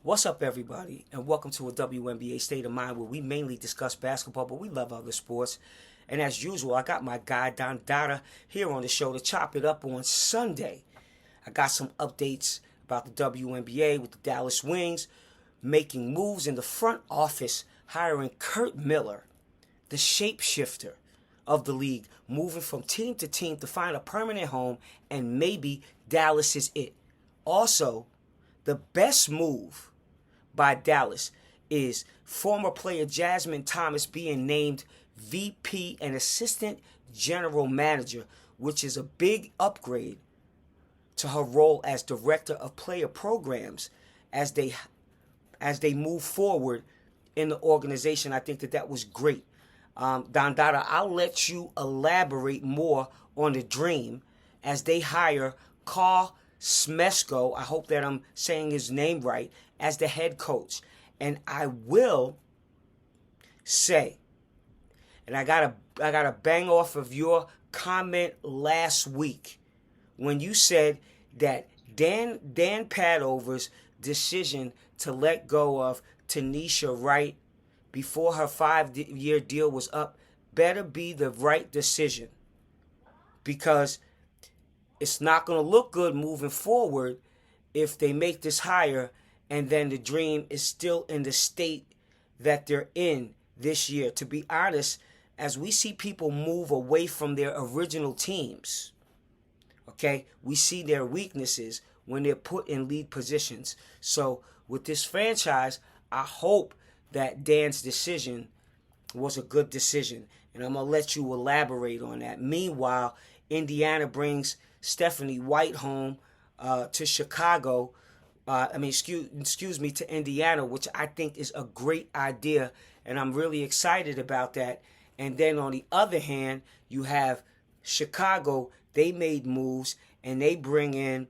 What's up, everybody, and welcome to a WNBA State of Mind where we mainly discuss basketball, but we love other sports. And as usual, I got my guy Don Dada here on the show to chop it up on Sunday. I got some updates about the WNBA with the Dallas Wings making moves in the front office, hiring Kurt Miller, the shapeshifter of the league, moving from team to team to find a permanent home, and maybe Dallas is it. Also, the best move by Dallas is former player Jasmine Thomas being named VP and Assistant General Manager, which is a big upgrade to her role as Director of Player Programs as they move forward in the organization. I think that was great. Don Dada, I'll let you elaborate more on the dream as they hire Carl Smesko, I hope that I'm saying his name right, as the head coach. And I will say, and I gotta bang off of your comment last week when you said that Dan Padover's decision to let go of Tanisha Wright before her 5-year deal was up better be the right decision, because it's not going to look good moving forward if they make this hire and then the dream is still in the state that they're in this year. To be honest, as we see people move away from their original teams, okay, we see their weaknesses when they're put in lead positions. So with this franchise, I hope that Dan's decision was a good decision. And I'm going to let you elaborate on that. Meanwhile, Indiana brings Stephanie White home to Chicago. Excuse me, to Indiana, which I think is a great idea, and I'm really excited about that. And then on the other hand, you have Chicago. They made moves, and they bring in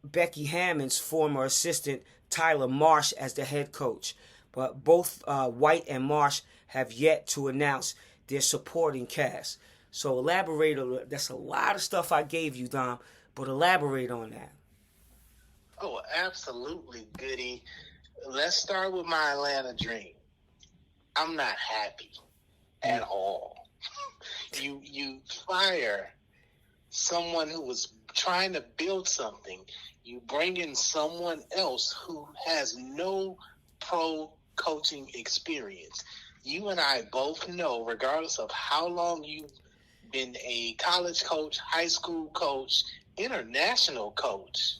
Becky Hammond's former assistant, Tyler Marsh, as the head coach. But both White and Marsh have yet to announce their supporting cast. So elaborate on that. That's a lot of stuff I gave you, Dom, but elaborate on that. Oh, absolutely, Goody. Let's start with my Atlanta dream. I'm not happy at all. You fire someone who was trying to build something. You bring in someone else who has no pro coaching experience. You and I both know, regardless of how long you've been a college coach, high school coach, international coach,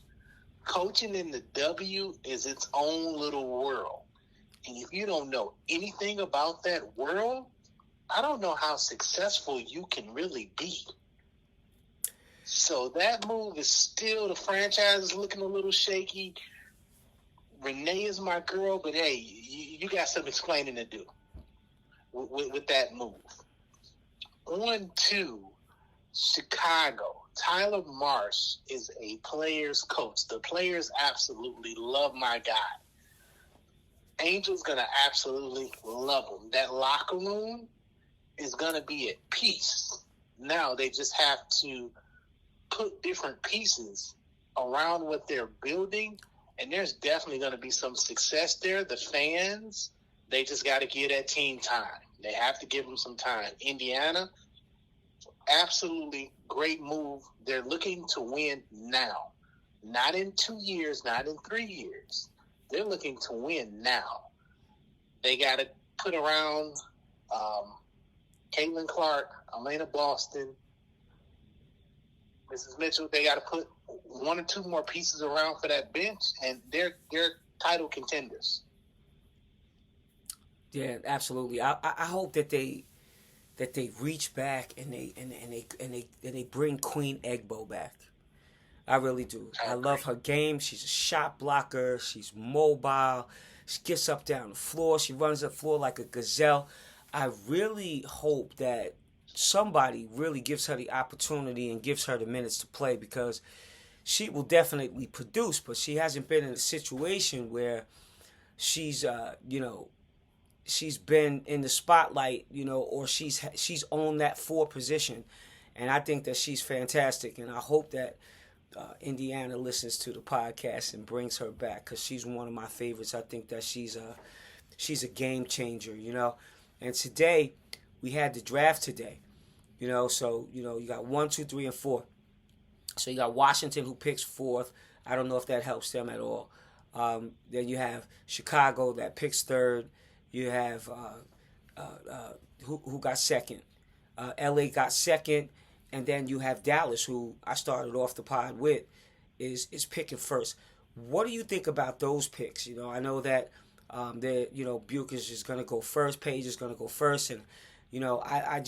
coaching in the W is its own little world. And if you don't know anything about that world, I don't know how successful you can really be. So that move is still, the franchise is looking a little shaky. Renee is my girl, but hey, you got some explaining to do with that move. On to Chicago. Tyler Marsh is a player's coach. The players absolutely love my guy. Angel's going to absolutely love him. That locker room is going to be at peace. Now they just have to put different pieces around what they're building, and there's definitely going to be some success there. The fans, they just got to give that team time. They have to give them some time. Indiana, absolutely great move. They're looking to win now. Not in 2 years, not in 3 years. They're looking to win now. They got to put around Caitlin Clark, Elena Boston, Mrs. Mitchell. They got to put 1 or 2 more pieces around for that bench, and they're title contenders. Yeah, absolutely. I hope that they reach back and they bring Queen Egbo back. I really do. I love her game. She's a shot blocker. She's mobile. She gets up down the floor. She runs the floor like a gazelle. I really hope that somebody really gives her the opportunity and gives her the minutes to play, because she will definitely produce, but she hasn't been in a situation where she's she's been in the spotlight, or she's owned that 4 position. And I think that she's fantastic, and I hope that Indiana listens to the podcast and brings her back because she's one of my favorites. I think that she's a game changer, you know. And today we had the draft today, you know. So you know you got 1, 2, 3, and 4. So you got Washington who picks fourth. I don't know if that helps them at all. Then you have Chicago that picks third. You have who got second. LA got second, and then you have Dallas, who I started off the pod with, is picking first. What do you think about those picks? You know, I know that Beuckers is going to go first, Paige is going to go first, and you know, I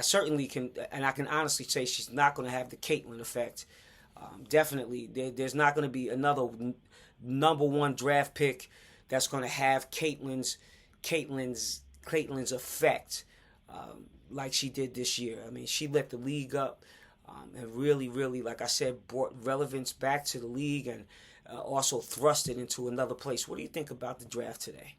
certainly can, and I can honestly say she's not going to have the Caitlyn effect. Definitely, there's not going to be another number one draft pick that's going to have Caitlyn's effect like she did this year. I mean, she lit the league up and really, really, like I said, brought relevance back to the league and also thrust it into another place. What do you think about the draft today?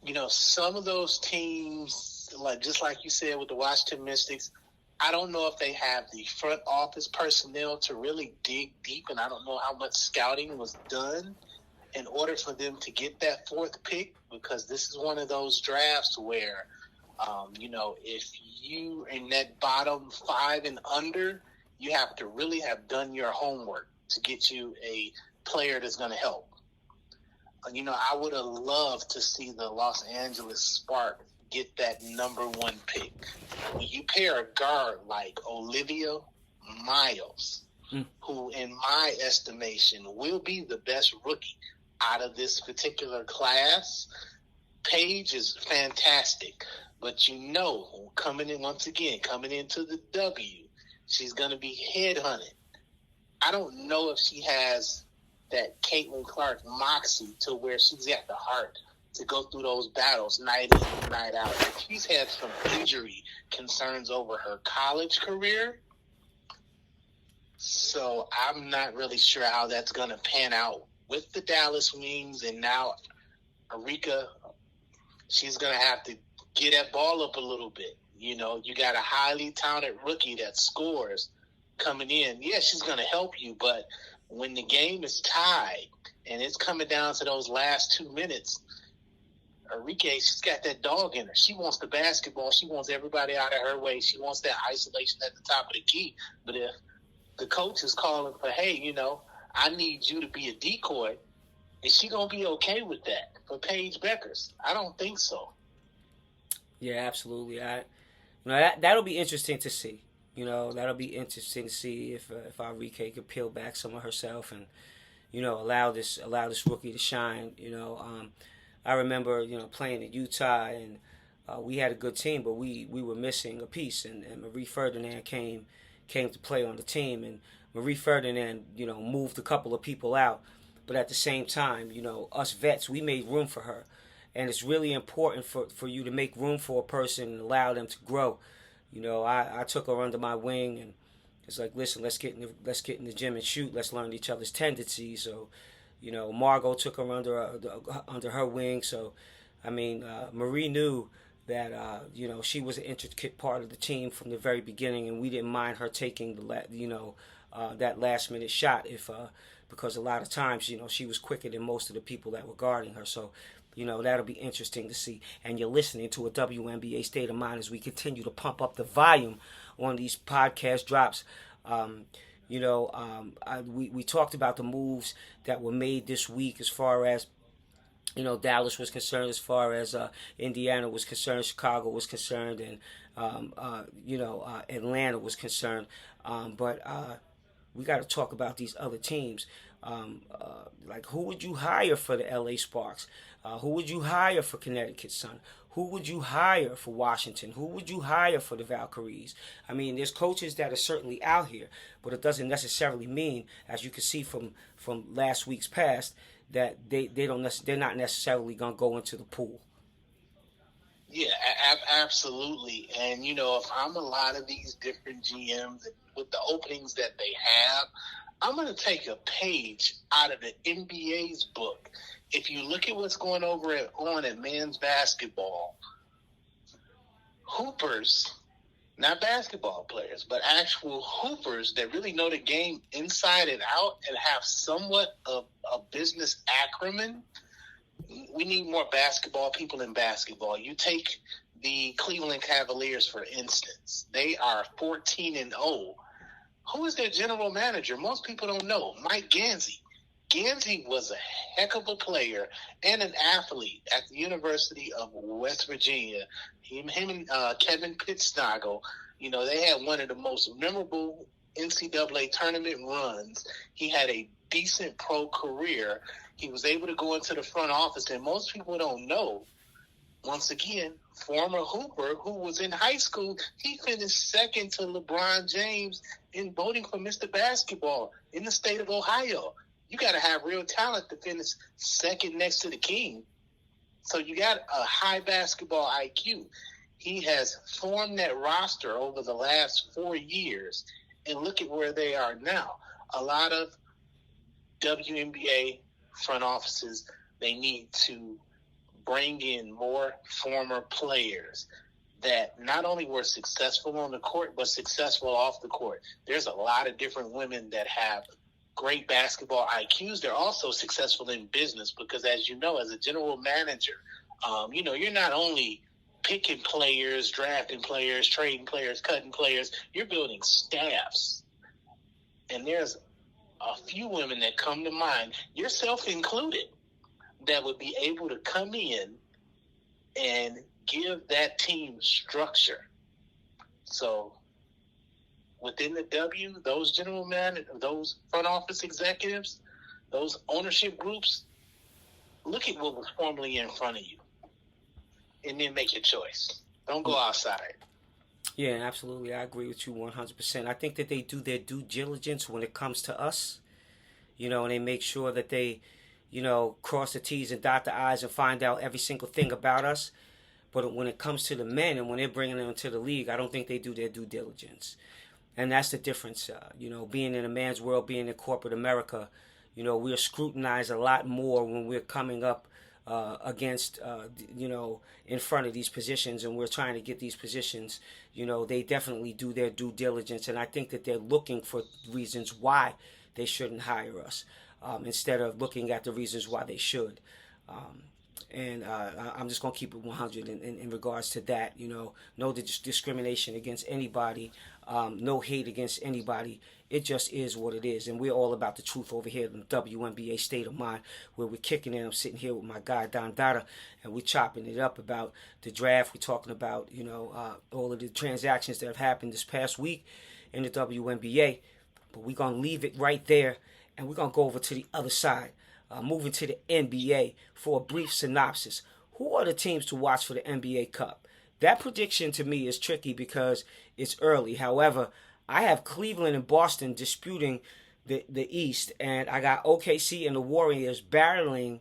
You know, some of those teams, just like you said with the Washington Mystics, I don't know if they have the front office personnel to really dig deep, and I don't know how much scouting was done in order for them to get that fourth pick, because this is one of those drafts where, if you in that bottom 5 and under, you have to really have done your homework to get you a player that's going to help. You know, I would have loved to see the Los Angeles Sparks get that number 1 pick. When you pair a guard like Olivia Miles, who in my estimation will be the best rookie out of this particular class, Paige is fantastic. But you know, coming into the W, she's going to be headhunted. I don't know if she has that Caitlin Clark moxie to where she's at the heart to go through those battles night in and night out. She's had some injury concerns over her college career, so I'm not really sure how that's going to pan out with the Dallas Wings. And now Arika, she's going to have to get that ball up a little bit. You know, you got a highly talented rookie that scores coming in. Yeah, she's going to help you, but when the game is tied and it's coming down to those last 2 minutes, Arike, she's got that dog in her. She wants the basketball. She wants everybody out of her way. She wants that isolation at the top of the key. But if the coach is calling for, hey, you know, I need you to be a decoy, is she going to be okay with that for Paige Beuckers? I don't think so. Yeah, absolutely. That'll be interesting to see. You know, that'll be interesting to see if Arike could peel back some of herself and, you know, allow this rookie to shine. You know, I remember, you know, playing in Utah, and we had a good team, but we were missing a piece, and Marie Ferdinand came to play on the team, and Marie Ferdinand, you know, moved a couple of people out, but at the same time, you know, us vets, we made room for her, and it's really important for you to make room for a person and allow them to grow. You know, I took her under my wing, and it's like, listen, let's get in the gym and shoot. Let's learn each other's tendencies. So, you know, Margot took her under her wing. So, I mean, Marie knew that you know, she was an intricate part of the team from the very beginning, and we didn't mind her taking that last minute shot because a lot of times, you know, she was quicker than most of the people that were guarding her. So, you know, that'll be interesting to see. And you're listening to a WNBA State of Mind as we continue to pump up the volume on these podcast drops. We talked about the moves that were made this week as far as, you know, Dallas was concerned, as far as Indiana was concerned, Chicago was concerned, and, Atlanta was concerned. But we got to talk about these other teams. Like, who would you hire for the LA Sparks? Who would you hire for Connecticut Sun? Who would you hire for Washington? Who would you hire for the Valkyries? I mean, there's coaches that are certainly out here, but it doesn't necessarily mean, as you can see from last week's past, that they're not necessarily going to go into the pool. Yeah, absolutely. And, you know, if I'm a lot of these different GMs with the openings that they have, I'm going to take a page out of the NBA's book. If you look at what's going on at men's basketball, hoopers not basketball players, but actual hoopers that really know the game inside and out and have somewhat of a business acumen. We need more basketball people in basketball. You take the Cleveland Cavaliers, for instance. They are 14-0. Who is their general manager? Most people don't know. Mike Gansey. Gansey was a heck of a player and an athlete at the University of West Virginia. Him and Kevin Pittsnagel, they had one of the most memorable NCAA tournament runs. He had a decent pro career. He was able to go into the front office, and most people don't know. Once again, former hooper who was in high school, he finished second to LeBron James in voting for Mr. Basketball in the state of Ohio. You got to have real talent to finish second next to the king. So you got a high basketball IQ. He has formed that roster over the last 4 years, and look at where they are now. A lot of WNBA front offices, they need to bring in more former players that not only were successful on the court, but successful off the court. There's a lot of different women that have great basketball IQs. They're also successful in business because, as you know, as a general manager, you're not only picking players, drafting players, trading players, cutting players. You're building staffs. And there's a few women that come to mind, yourself included, that would be able to come in and give that team structure. So within the W, those general managers, those front office executives, those ownership groups, look at what was formerly in front of you and then make your choice. Don't go outside. Yeah, absolutely. I agree with you 100%. I think that they do their due diligence when it comes to us, and they make sure that they, cross the T's and dot the I's and find out every single thing about us. But when it comes to the men and when they're bringing them into the league, I don't think they do their due diligence. And that's the difference. Being in a man's world, being in corporate America, we're scrutinized a lot more when we're coming up against, in front of these positions and we're trying to get these positions. They definitely do their due diligence. And I think that they're looking for reasons why they shouldn't hire us instead of looking at the reasons why they should. I'm just going to keep it 100 in regards to that. No discrimination against anybody, no hate against anybody. It just is what it is. And we're all about the truth over here in the WNBA State of Mind, where we're kicking it. I'm sitting here with my guy, Don Dada, and we're chopping it up about the draft. We're talking about, all of the transactions that have happened this past week in the WNBA. But we're going to leave it right there, and we're going to go over to the other side. Moving to the NBA for a brief synopsis. Who are the teams to watch for the NBA Cup? That prediction to me is tricky because it's early. However, I have Cleveland and Boston disputing the East, and I got OKC and the Warriors battling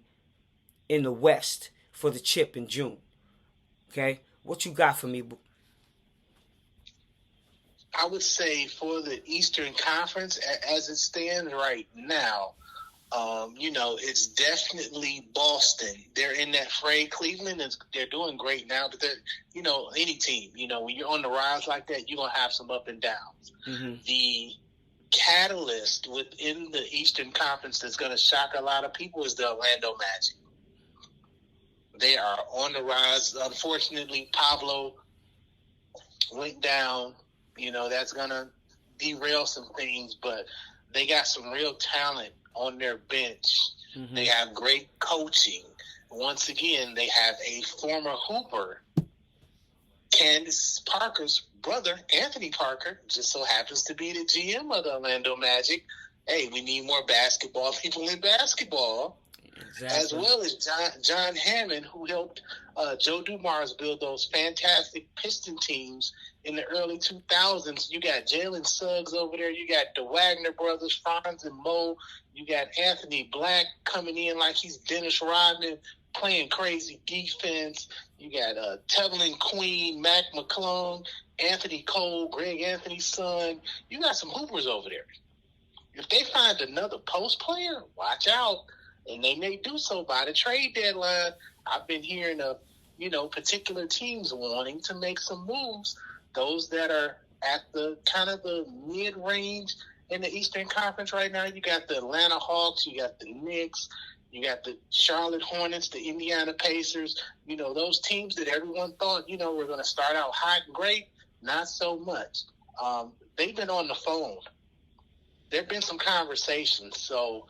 in the West for the chip in June. Okay? What you got for me? I would say for the Eastern Conference, as it stands right now, it's definitely Boston. They're in that fray. Cleveland they're doing great now, but they're, any team, when you're on the rise like that, you're going to have some up and downs. Mm-hmm. The catalyst within the Eastern Conference that's going to shock a lot of people is the Orlando Magic. They are on the rise. Unfortunately, Pablo went down. That's going to derail some things, but they got some real talent on their bench. Mm-hmm. They have great coaching. Once again, they have a former hooper, Candace Parker's brother, Anthony Parker, just so happens to be the GM of the Orlando Magic. Hey, we need more basketball people in basketball. Exactly. As well as John Hammond, who helped Joe Dumars build those fantastic Piston teams in the early 2000s. You got Jalen Suggs over there. You got the Wagner brothers, Franz and Mo. You got Anthony Black coming in like he's Dennis Rodman, playing crazy defense. You got Tevlin Queen, Mac McClung, Anthony Cole, Greg Anthony's son. You got some hoopers over there. If they find another post player, watch out. And they may do so by the trade deadline. I've been hearing of, particular teams wanting to make some moves those that are at the kind of the mid-range in the Eastern Conference right now, you got the Atlanta Hawks, you got the Knicks, you got the Charlotte Hornets, the Indiana Pacers, those teams that everyone thought, were going to start out hot and great. Not so much. They've been on the phone. There have been some conversations, so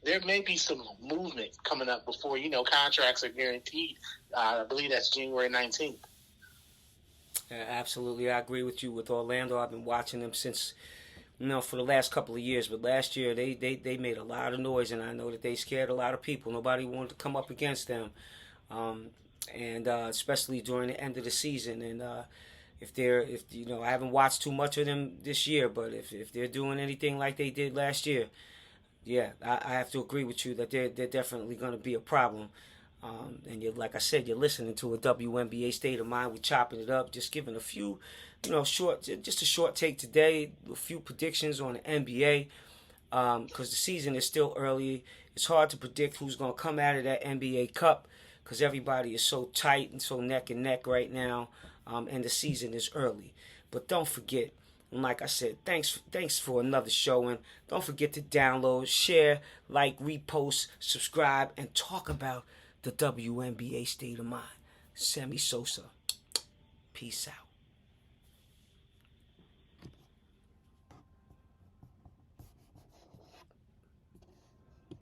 there may be some movement coming up before, contracts are guaranteed. I believe that's January 19th. Yeah, absolutely. I agree with you with Orlando. I've been watching them since, for the last couple of years. But last year, they made a lot of noise, and I know that they scared a lot of people. Nobody wanted to come up against them, and especially during the end of the season. And I haven't watched too much of them this year, but if they're doing anything like they did last year, yeah, I have to agree with you that they're definitely going to be a problem. And like I said, you're listening to a WNBA State of Mind. We're chopping it up, just giving a few, just a short take today, a few predictions on the NBA, because the season is still early. It's hard to predict who's going to come out of that NBA Cup because everybody is so tight and so neck and neck right now, and the season is early. But don't forget, and like I said, thanks for another showing. Don't forget to download, share, like, repost, subscribe, and talk about the WNBA State of Mind. Sammy Sosa. Peace out.